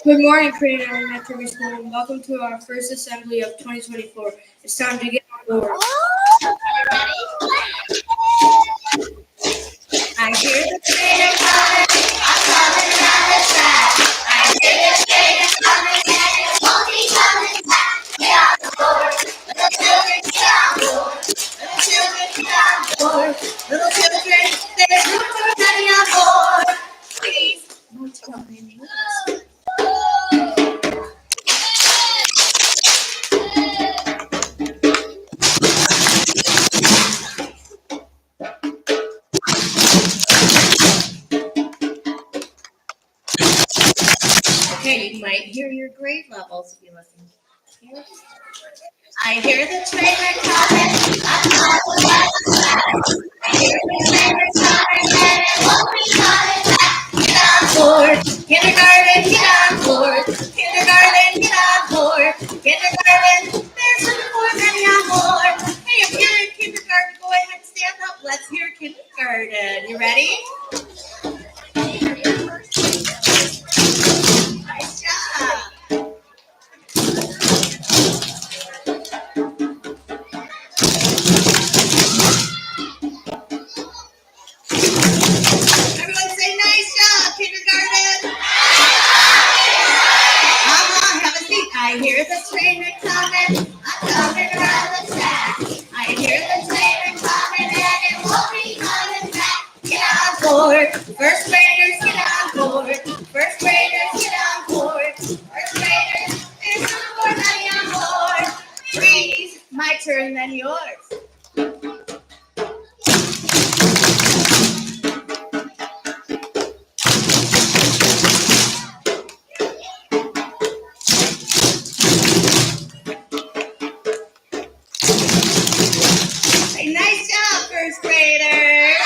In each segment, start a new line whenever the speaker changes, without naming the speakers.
Good morning, Creighton Elementary School, and welcome to our first assembly of 2024. It's time to get on board.
I hear the train coming, I'm coming around the track. I hear the train coming and it won't be coming back. Get on board, little children, get on board. Little children, get on board. Little children, there's room for many on board. Please, don't tell me. Okay, you might hear your grade levels if you listen. I hear the train coming, I'm coming back. I hear the train coming and it won't be coming back. Get on board, kindergarten, get on board. Kindergarten, get on board. Kindergarten, there's room for many on board. Hey, if you're in kindergarten, go ahead and stand up. Let's hear kindergarten. You ready? Nice job. Everyone say nice job, kindergarten. Have a seat. I hear the train coming. I'm coming around the track. I hear the train coming and it won't be coming back. Get on board. First graders, get on board. First graders, get on board. First graders, there's room for many on board. Freeze. My turn, then yours. Say, nice job, first graders.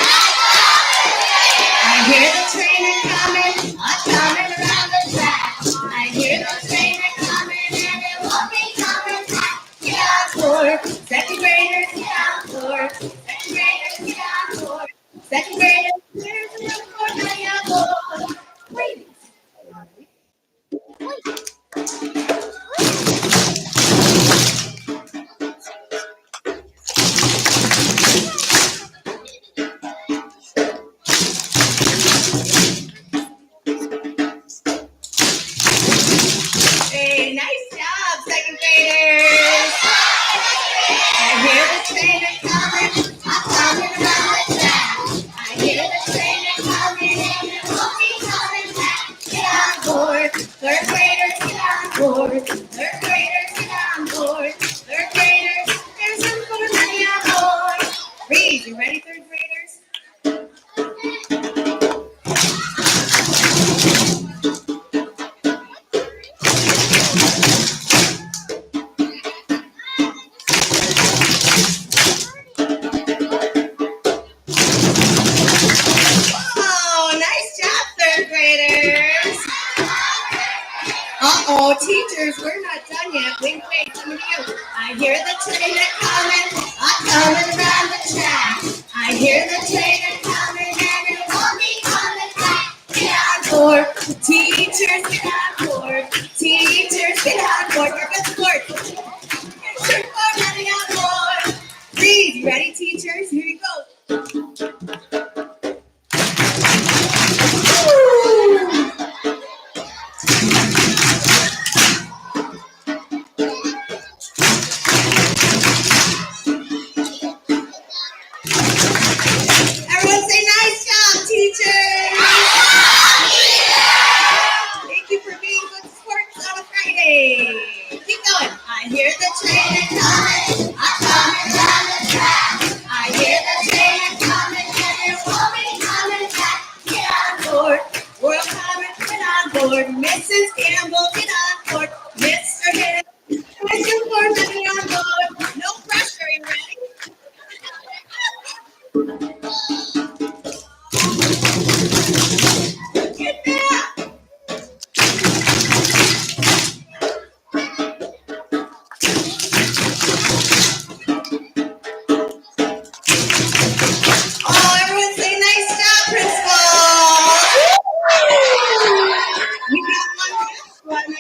I hear the train coming. I'm coming around the track. I hear the train coming and it won't be coming back. Get on board. Second graders, get on board. Second graders, get on board. Second graders, there's room for many on board. Wait. Hey, nice job, second graders. I hear the train coming. I'm coming around the track. I hear the train coming and it won't be coming back. Get on board. Third graders, get on board. Third graders, get on board. Third graders, there's room for many on board. Read, you ready, third graders? Oh, nice job, third graders. Uh-oh, teachers, we're not done yet. Wait, some of you. I hear the train coming. I'm coming around the track. I hear the train coming and it won't be coming back. Get on board. Teachers, get on board. Teachers, get on board. We're good sport. Teachers, we're running on board. Read, you ready, teachers? Here you go. Everyone say nice job, teachers. Thank you for being good sports on a Friday. Keep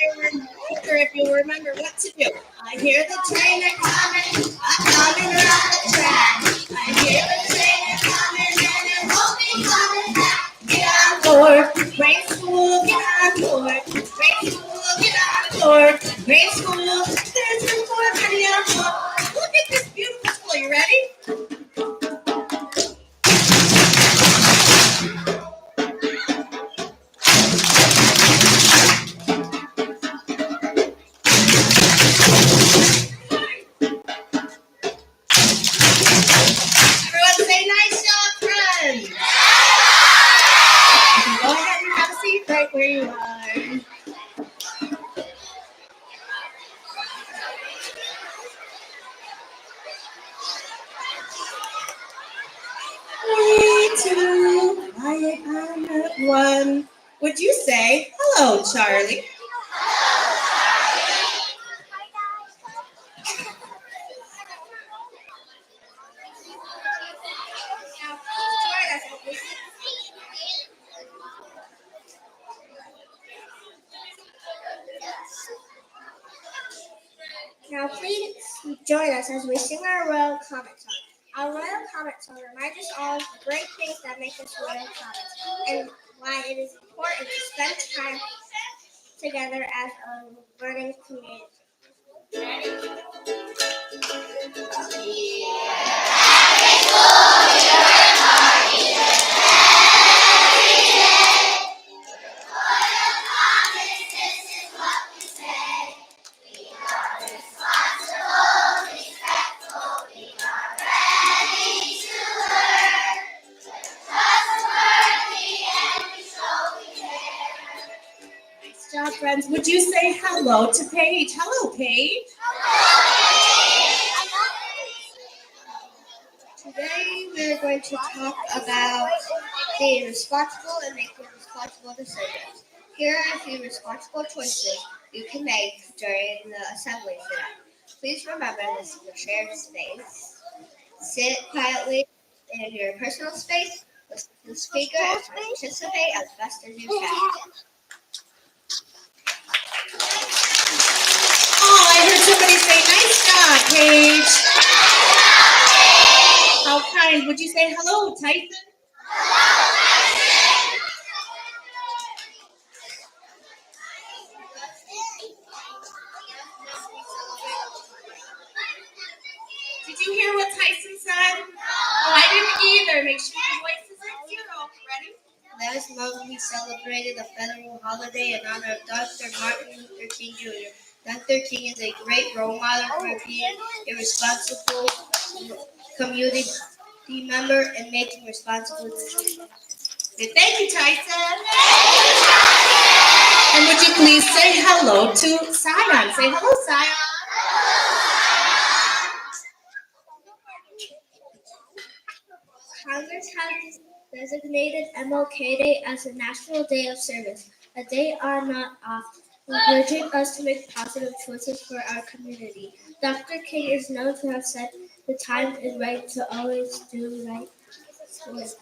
if you remember what to do. I hear the train coming, coming around the track. I hear the train coming and it won't be coming back. Get on board, grade school, get on board. Grade school, get on board. Grade school, there's no more money on board. Look at this beautiful school. You ready? Everyone say nice job, friends. Go ahead and have a seat right where you are. Three, two, quiet on at one. Would you say hello, Charlie? Now please join us as we sing our Royal Comet song. Our Royal Comet song reminds us all of the great things that make us Royal Comets and why it is important to spend time together as a learning community. Nice job, friends. Would you say hello to Paige? Hello, Paige. Today we're going to talk about being responsible and making responsible decisions. Here are a few responsible choices you can make during the assembly today. Please remember this is a shared space. Sit quietly in your personal space, listen to the speaker, and participate as best as you can. Oh, I heard somebody say, nice job, Paige. How kind. Would you say hello, Tyson? Did you hear what Tyson said? Oh, I didn't either. Make sure your voice is at zero. Ready? Last month we celebrated a federal holiday in honor of Dr. Martin Luther King Jr. Dr. King is a great role model for being a responsible community member and making responsible decisions. Thank you, Tyson. And would you please say hello to Sion? Say hello, Sion. Congress has designated MLK Day as a National Day of Service, a day are not off, encouraging us to make positive choices for our community. Dr. King is known to have said the time is right to always do right. It is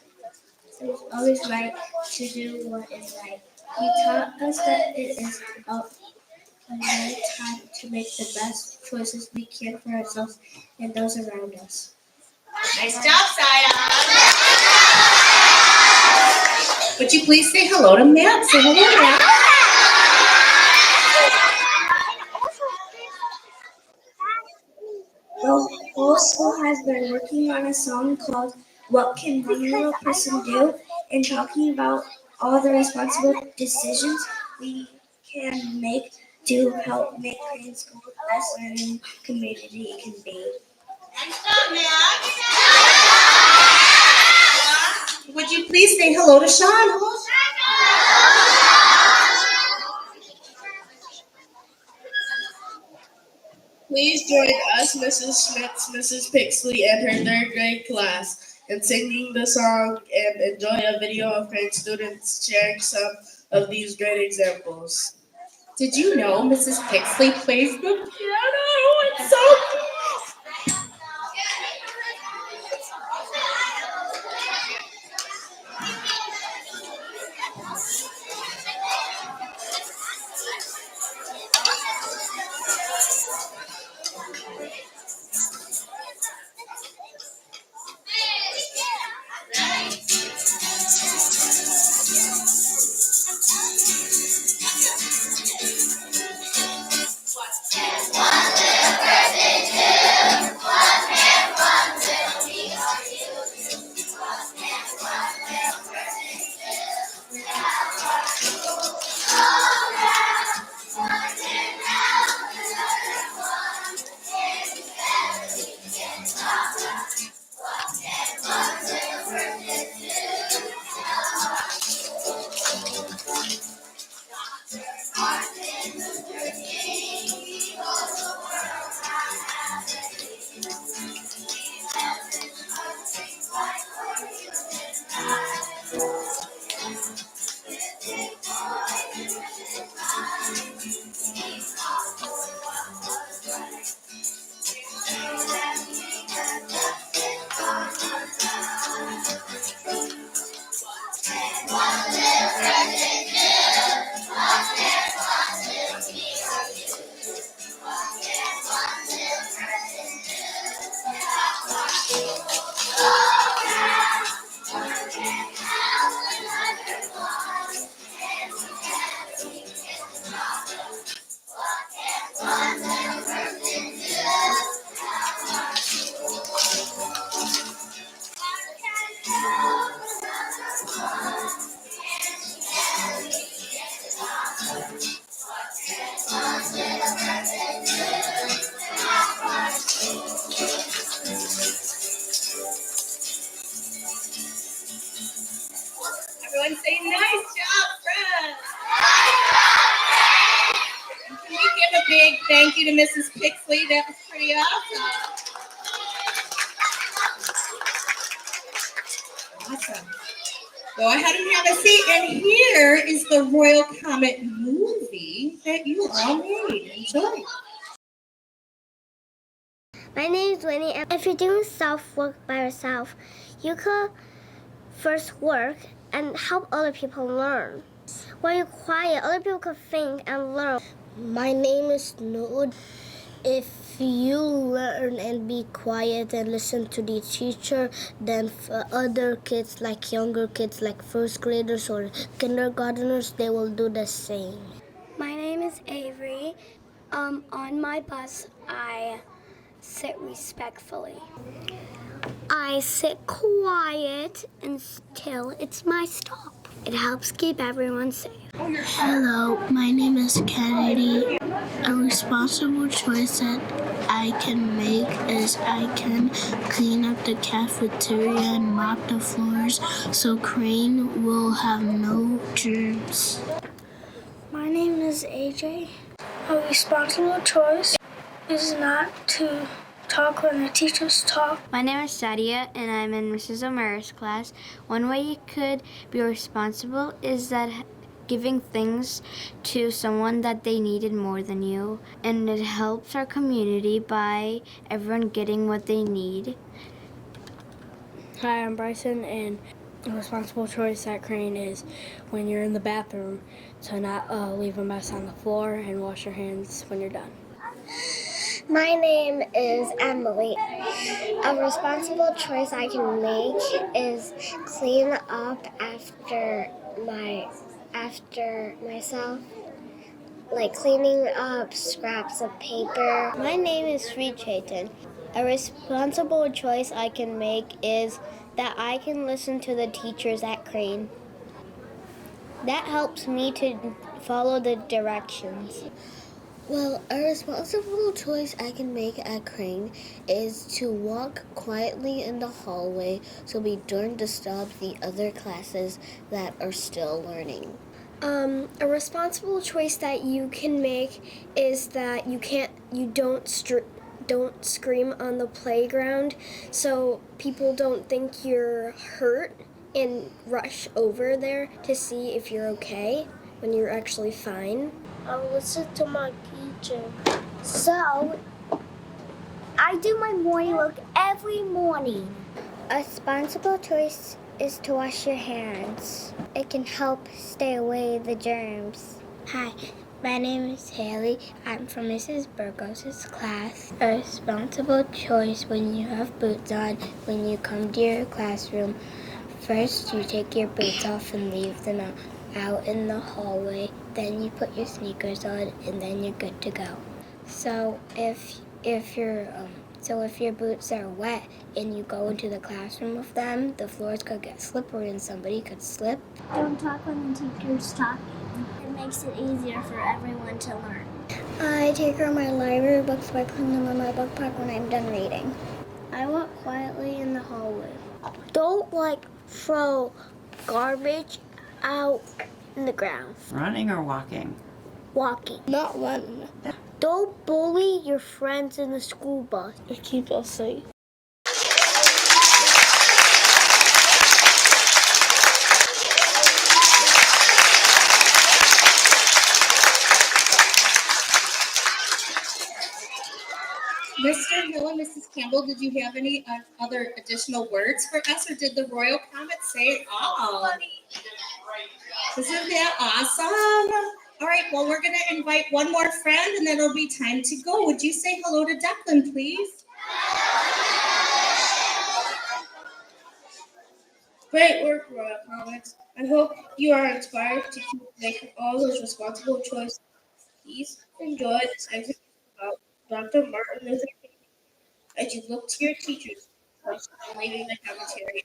always right to do what is right. He taught us that it is about the right time to make the best choices we can for ourselves and those around us. Nice job, Saya. Would you please say hello to Matt? Say hello, Matt. The whole school has been working on a song called What Can One Little Person Do? And talking about all the responsible decisions we can make to help make Crane School the best learning community it can be. Nice job, Matt. Would you please say hello to Sean? Hello, please join us, Mrs. Schmitz, Mrs. Pixley, and her third grade class in singing the song and enjoy a video of grade students sharing some of these great examples. Did you know Mrs. Pixley plays the piano? It's so cool. Everyone say nice job, Fred. Can we give a big thank you to Mrs. Pixley? That was pretty awesome. Awesome. Go ahead and have a seat. And here is the Royal Comet movie that you all made. Enjoy.
My name is Winnie, and if you're doing self-work by yourself, you could first work and help other people learn. When you're quiet, other people could think and learn. My name is Nood. If you learn and be quiet and listen to the teacher, then for other kids, like younger kids, like first graders or kindergarteners, they will do the same. My name is Avery. On my bus, I sit respectfully. I sit quiet and still. It's my stop. It helps keep everyone safe. Hello, my name is Kennedy. A responsible choice that I can make is I can clean up the cafeteria and mop the floors so Crane will have no germs. My name is AJ. A responsible choice is not to talk when the teachers talk.
My name is Sadia, and I'm in Mrs. O'Mara's class. One way you could be responsible is that giving things to someone that they needed more than you, and it helps our community by everyone getting what they need.
Hi, I'm Bryson, and a responsible choice at Crane is when you're in the bathroom to not leave a mess on the floor and wash your hands when you're done.
My name is Emily. A responsible choice I can make is clean up after myself, like cleaning up scraps of paper. My name is Sri Chaitan. A responsible choice I can make is that I can listen to the teachers at Crane. That helps me to follow the directions. Well, a responsible choice I can make at Crane is to walk quietly in the hallway so we don't disturb the other classes that are still learning. A responsible choice that you can make is that you don't scream on the playground so people don't think you're hurt and rush over there to see if you're okay when you're actually fine. I'll listen to my teacher. So, I do my morning work every morning. A responsible choice is to wash your hands. It can help stay away the germs. Hi, my name is Haley. I'm from Mrs. Burgos' class. A responsible choice when you have boots on, when you come to your classroom, first you take your boots off and leave them out in the hallway. Then you put your sneakers on, and then you're good to go. So if your boots are wet and you go into the classroom with them, the floors could get slippery and somebody could slip. Don't talk when the teacher's talking. It makes it easier for everyone to learn. I take out my library books by putting them in my book bag when I'm done reading. I walk quietly in the hallway. Don't throw garbage out in the ground.
Running or walking?
Walking, not running. Don't bully your friends in the school bus. It keeps us safe.
Mr. Hill and Mrs. Campbell, did you have any other additional words for us, or did the Royal Comet say it all? Isn't that awesome? All right, well, we're going to invite one more friend, and then it'll be time to go. Would you say hello to Declan, please?
Great work, Royal Comets. I hope you are inspired to keep making all those responsible choices. Please enjoy this excerpt about Dr. Martin Luther King as you look to your teachers and leaving the cafeteria.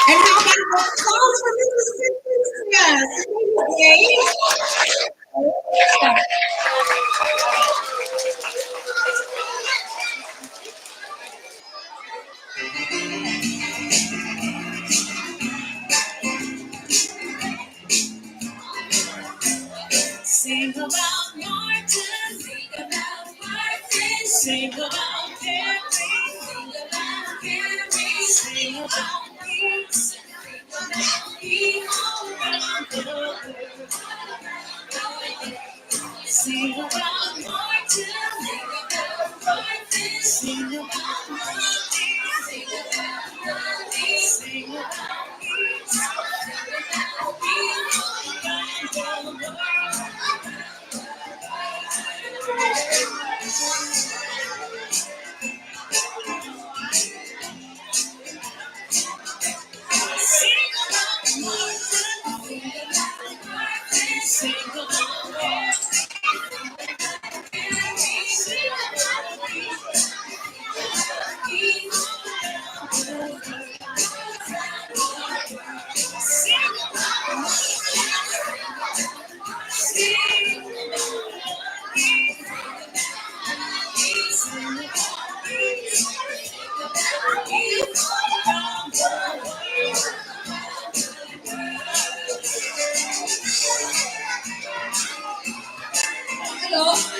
And how about the applause for Mrs. Patricia? Sing about Martin, sing about Martin, sing about Carrie, sing about Carrie, sing about peace, sing about peace all around the world. Sing about Martin, sing about Martin, sing about Martin, sing about Martin, sing about peace, sing about peace all around the world. Hello.